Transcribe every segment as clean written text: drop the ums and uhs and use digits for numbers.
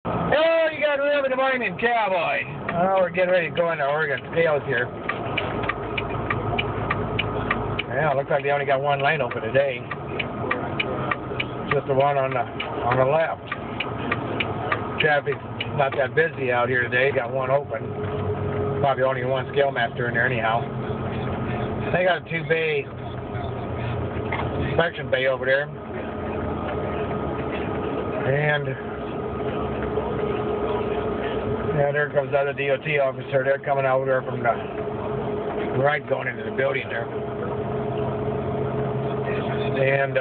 Hello, you got Live in the Morning, Cowboy. Oh, we're getting ready to go into Oregon Scales here. Yeah, it looks like they only got one lane open today. Just the one on the left. Traffic's not that busy out here today. Got one open. Probably only one scale master in there anyhow. They got a 2-bay inspection bay over there. And yeah, there comes the other DOT officer. They're coming out there from the right going into the building there. And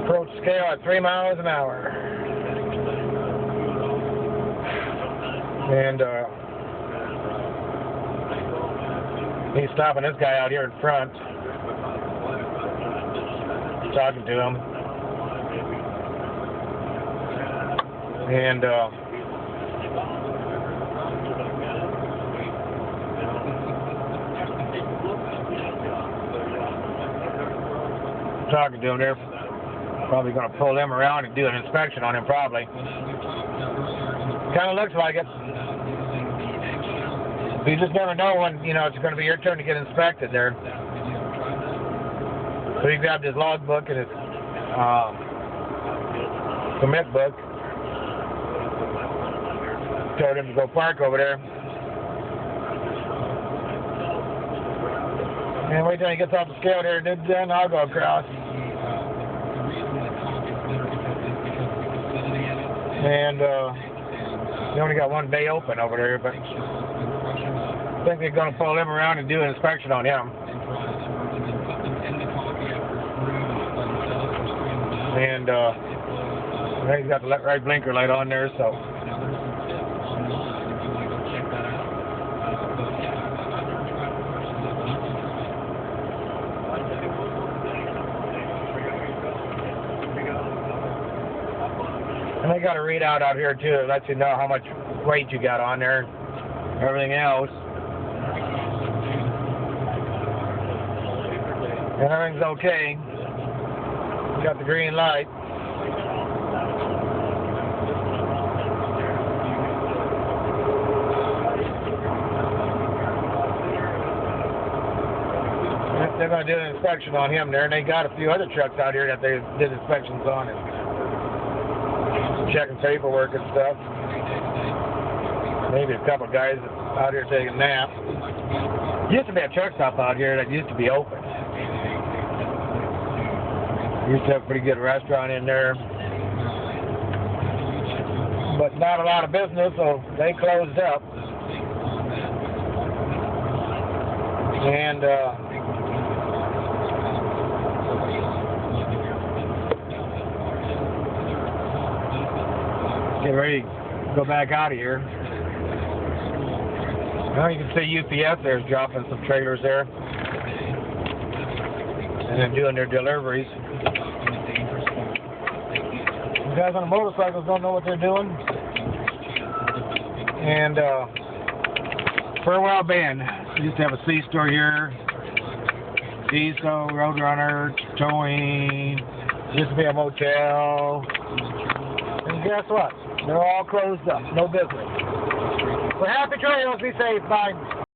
approach scale at 3 miles an hour. And he's stopping this guy out here in front, talking to him. And talking to him, they're probably going to pull them around and do an inspection on him, probably. Kind of looks like it. You just never know when, you know, it's going to be your turn to get inspected there. So he grabbed his log book and his permit book. Told him to go park over there. And wait till he gets off the scale here, then I'll go across. And they only got one bay open over there, but I think they're going to pull him around and do an inspection on him. And I think he's got the right blinker light on there, so. And they got a readout out here too that lets you know how much weight you got on there, everything else. And everything's okay. You got the green light. They're going to do an inspection on him there, and they got a few other trucks out here that they did inspections on and checking paperwork and stuff. Maybe a couple of guys out here taking a nap. Used to be a truck stop out here that used to be open. Used to have a pretty good restaurant in there, but not a lot of business, so they closed up. And get ready to go back out of here. Now you can see UPS there's dropping some trailers there and then doing their deliveries. The guys on the motorcycles don't know what they're doing. And Farewell Band used to have a C-store here. Diesel, Roadrunner, towing. Used to be a motel. And guess what? They're all closed up. No business. Well, happy trails. Be safe. Bye.